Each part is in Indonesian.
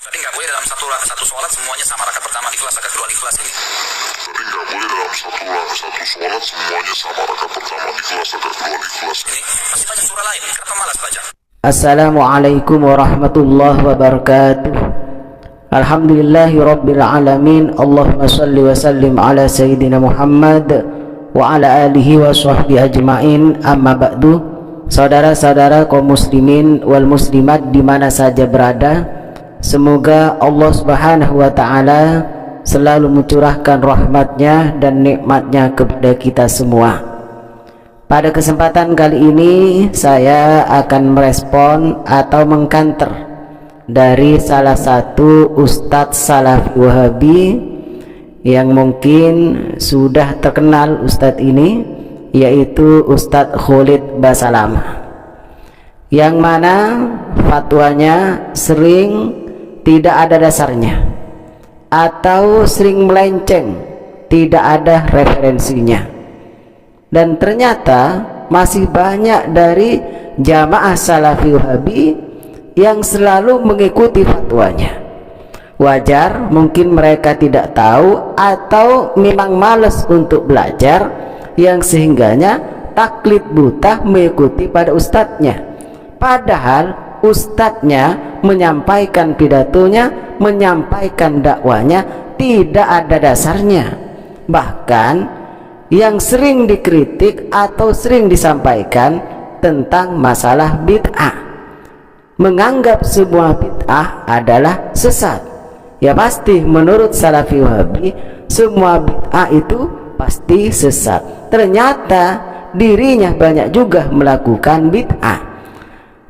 Jadi nggak boleh dalam satu sholat semuanya sama, rakaat pertama ikhlas, rakaat kedua ikhlas ini. Jadi nggak boleh dalam satu sholat semuanya sama, rakaat pertama ikhlas, rakaat kedua ikhlas. Ini masih banyak surah lain, kenapa malas baca? Assalamualaikum warahmatullahi wabarakatuh. Alhamdulillahi rabbil alamin. Allahumma salli wa sallim ala sayyidina Muhammad wa ala alihi wa sahbihi ajma'in. Amma ba'du. Saudara-saudara kaum muslimin wal muslimat di mana saja berada, semoga Allah Subhanahu wa taala selalu mencurahkan rahmatnya dan nikmatnya kepada kita semua. Pada kesempatan kali ini saya akan merespon atau mengkanter dari salah satu Ustadz Salafi Wahabi yang mungkin sudah terkenal Ustadz ini, yaitu Ustadz Khalid Basalamah, yang mana fatwanya sering tidak ada dasarnya atau sering melenceng, tidak ada referensinya. Dan ternyata masih banyak dari jamaah Salafi Wahabi yang selalu mengikuti fatwanya. Wajar mungkin mereka tidak tahu atau memang malas untuk belajar, yang sehingganya taklid buta mengikuti pada ustadznya. Padahal ustadznya menyampaikan pidatonya, menyampaikan dakwanya tidak ada dasarnya. Bahkan yang sering dikritik atau sering disampaikan tentang masalah bid'ah, menganggap semua bid'ah adalah sesat. Ya pasti menurut Salafi Wahabi semua bid'ah itu pasti sesat. Ternyata dirinya banyak juga melakukan bid'ah.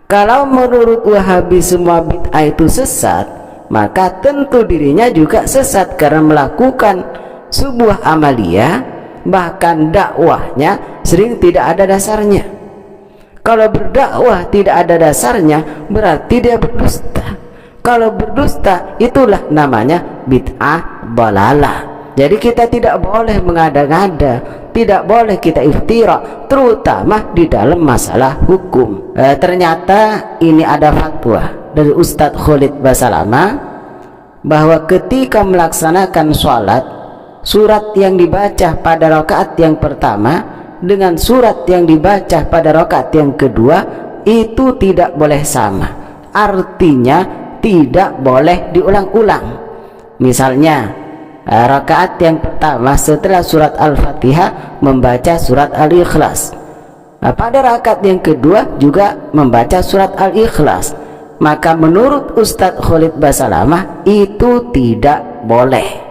Kalau menurut Wahabi semua bid'ah itu sesat, maka tentu dirinya juga sesat karena melakukan sebuah amaliyah, bahkan dakwahnya sering tidak ada dasarnya. Kalau berdakwah tidak ada dasarnya, berarti dia berdusta. Kalau berdusta, itulah namanya bid'ah dhalalah. Jadi kita tidak boleh mengada-ngada, tidak boleh kita iftira, terutama di dalam masalah hukum. Ternyata ini ada fatwa dari Ustadz Khalid Basalamah bahwa ketika melaksanakan sholat, surat yang dibaca pada rakaat yang pertama dengan surat yang dibaca pada rakaat yang kedua itu tidak boleh sama. Artinya tidak boleh diulang-ulang. Misalnya rakaat yang pertama setelah surat Al-Fatihah membaca surat Al-Ikhlas, pada rakaat yang kedua juga membaca surat Al-Ikhlas, maka menurut Ustadz Khalid Basalamah itu tidak boleh.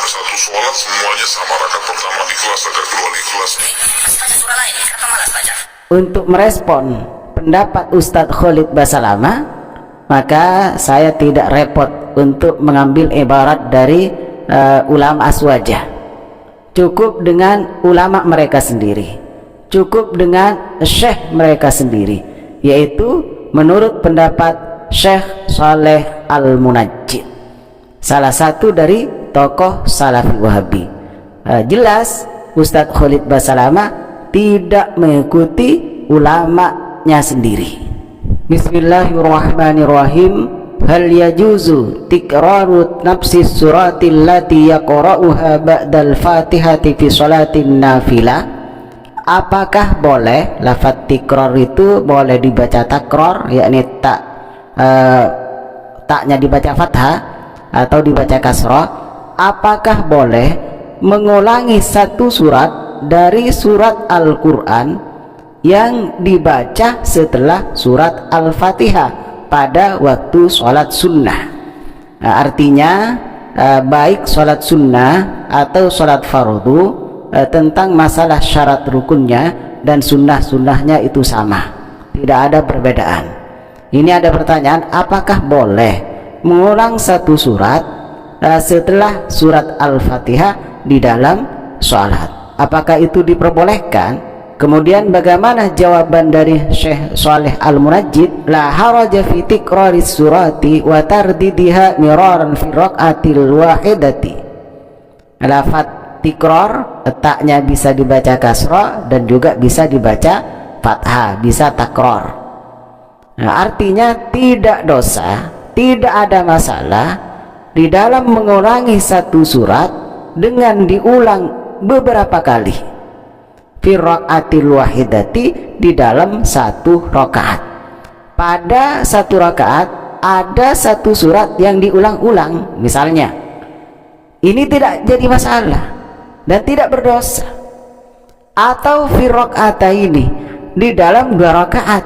Satu sholat semuanya sama, rakaat pertama ikhlas, rakaat kedua ikhlas. Ini masih banyak surah lain, kenapa malas baca? Untuk merespon pendapat Ustadz Khalid Basalamah, maka saya tidak repot untuk mengambil ibarat dari ulama aswajah. Cukup dengan ulama mereka sendiri, cukup dengan syekh mereka sendiri, yaitu menurut pendapat Syekh Saleh Al-Munajjid, salah satu dari tokoh Salafi Wahabi. Jelas Ustadz Khalid Basalamah tidak mengikuti ulamanya sendiri. Bismillahirrahmanirrahim. Hal yajuzu tikraru nafsi suratil lati yaqra'uha ba'dal fatihati fi salatin nafilah? Apakah boleh lafaz tikrar itu boleh dibaca takror, yakni taknya dibaca fathah atau dibaca kasrah? Apakah boleh mengulangi satu surat dari surat Al-Quran yang dibaca setelah surat Al-Fatihah pada waktu sholat sunnah? Artinya baik sholat sunnah atau sholat fardu, tentang masalah syarat rukunnya dan sunnah-sunnahnya itu sama, tidak ada perbedaan. Ini ada pertanyaan, apakah boleh mengulang satu surat setelah surat Al-Fatihah di dalam sholat? Apakah itu diperbolehkan? Kemudian bagaimana jawaban dari Syekh Saleh Al-Munajjid? La haraja fi tikrari surati wa tardidiha miraran fi raqatil wahidati. Lafaz tikrar, taknya bisa dibaca kasrah dan juga bisa dibaca fathah, bisa takror. Nah, artinya tidak dosa, tidak ada masalah di dalam mengulangi satu surat dengan diulang beberapa kali fi raqatil wahidati, di dalam satu rakaat. Pada satu rakaat ada satu surat yang diulang-ulang misalnya, ini tidak jadi masalah dan tidak berdosa. Atau fi raqataini, di dalam dua rakaat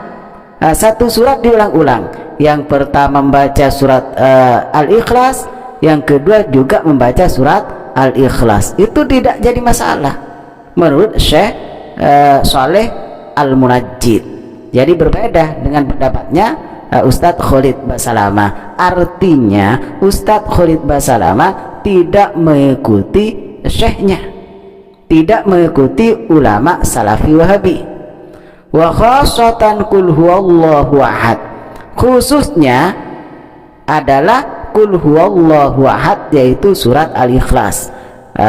satu surat diulang-ulang, yang pertama membaca surat Al-Ikhlas, yang kedua juga membaca surat Al-Ikhlas, itu tidak jadi masalah menurut Syekh Saleh Al-Munajjid. Jadi berbeda dengan pendapatnya Ustadz Khalid Basalamah. Artinya Ustadz Khalid Basalamah tidak mengikuti syekhnya, tidak mengikuti ulama salafi wahabi. Wa khassatan qul huwallahu ahad, khususnya adalah qul huwallahu ahad, yaitu surat Al-Ikhlas.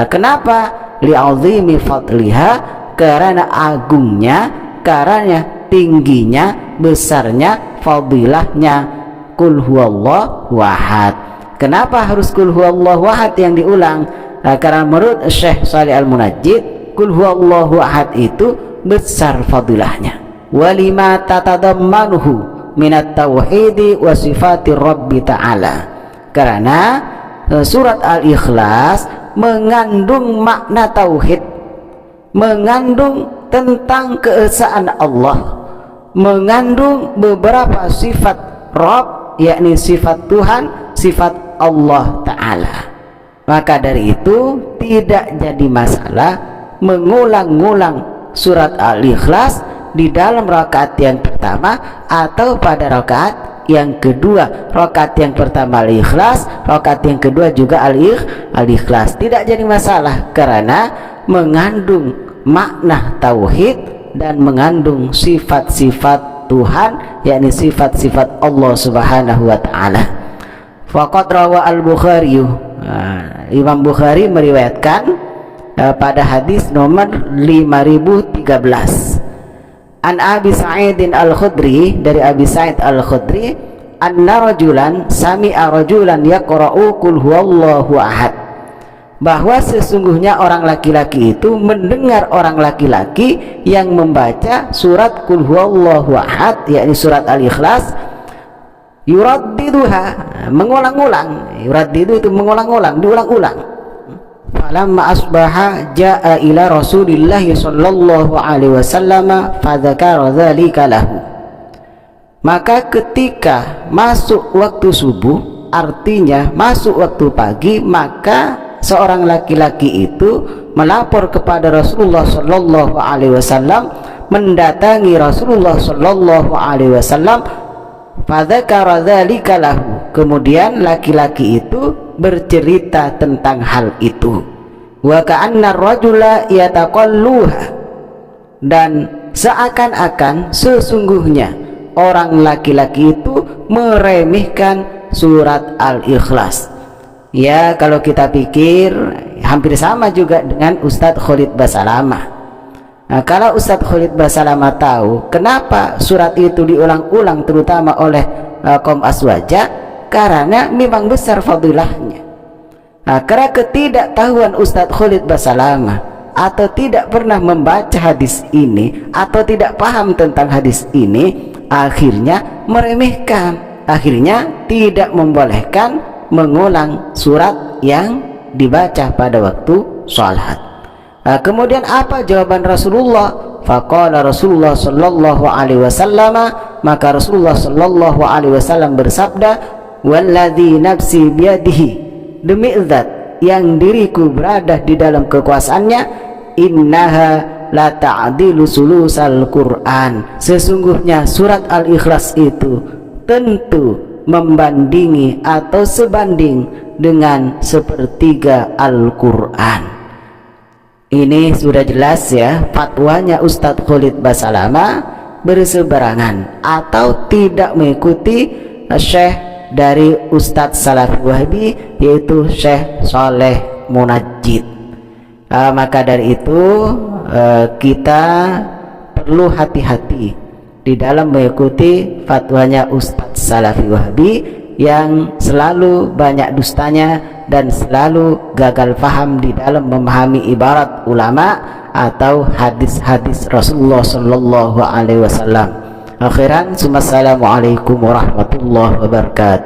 Kenapa? Li'azimi fadliha, karena agungnya, karena tingginya, besarnya, fadilahnya qul huwallahu ahad. Kenapa harus qul huwallahu ahad yang diulang? Karena menurut Syekh Shalih Al-Munajjid, qul huwallahu ahad itu besar fadilahnya. Walima tatadammanuhu minat tauhidi wa sifatir rabbi ta'ala, karena surat Al-Ikhlas mengandung makna tauhid, mengandung tentang keesaan Allah, mengandung beberapa sifat Rabb, yakni sifat Tuhan, sifat Allah Ta'ala. Maka dari itu tidak jadi masalah mengulang-ulang surat Al-Ikhlas di dalam rakaat yang pertama atau pada rakaat yang kedua. Rakaat yang pertama Al-Ikhlas, rakaat yang kedua juga Al-Ikhlas, tidak jadi masalah karena mengandung makna tauhid dan mengandung sifat-sifat Tuhan, yakni sifat-sifat Allah Subhanahu wa taala. Faqad rawa Al-Bukhari, Imam Bukhari meriwayatkan pada hadis nomor 5013 an Abi Sa'idin Al-Khudri, dari Abi Sa'id Al-Khudri, anna rajulan sami'a rajulan yaqra'u qul huwallahu ahad, bahwa sesungguhnya orang laki-laki itu mendengar orang laki-laki yang membaca surat qul huwallahu ahad, yakni surat Al-Ikhlas, yuraddiduha, mengulang-ulang. Yuraddidu itu mengulang-ulang, diulang-ulang. Falamma asbaha jaa ila Rasulillah sallallahu alaihi wasallam fadzakara dzalika lahu, maka ketika masuk waktu subuh, artinya masuk waktu pagi, maka seorang laki-laki itu melapor kepada Rasulullah sallallahu alaihi wasallam, mendatangi Rasulullah sallallahu alaihi wasallam, fadzakara dzalika lahu, kemudian laki-laki itu bercerita tentang hal itu. Wa ka'anna ar-rajula yataqalluha, dan seakan-akan sesungguhnya orang laki-laki itu meremehkan surat Al-Ikhlas. Ya, kalau kita pikir hampir sama juga dengan Ustadz Khalid Basalamah. Nah, kalau Ustadz Khalid Basalamah tahu kenapa surat itu diulang-ulang terutama oleh kaum aswaja, karena memang besar fadilahnya. Nah, karena ketidaktahuan Ustadz Khalid Basalamah atau tidak pernah membaca hadis ini atau tidak paham tentang hadis ini, akhirnya meremehkan, akhirnya tidak membolehkan mengulang surat yang dibaca pada waktu sholat. Nah, kemudian apa jawaban Rasulullah? Faqala Rasulullah sallallahu alaihi wasallam, maka Rasulullah sallallahu alaihi wasallam bersabda, walladzi nafsi biyadihi, demi zat yang diriku berada di dalam kekuasaannya, innaha la ta'dilu sulusal Quran, sesungguhnya surat Al-Ikhlas itu tentu membandingi atau sebanding dengan sepertiga Al-Quran. Ini sudah jelas ya, fatwanya Ustadz Khalid Basalamah berseberangan atau tidak mengikuti Syekh dari Ustadz Salafi Wahabi, yaitu Syekh Saleh Munajjid. Maka dari itu kita perlu hati-hati di dalam mengikuti fatwanya Ustadz Salafi Wahabi yang selalu banyak dustanya dan selalu gagal paham di dalam memahami ibarat ulama atau hadis-hadis Rasulullah Sallallahu Alaihi Wasallam. Akhiran, assalamualaikum warahmatullahi wabarakatuh.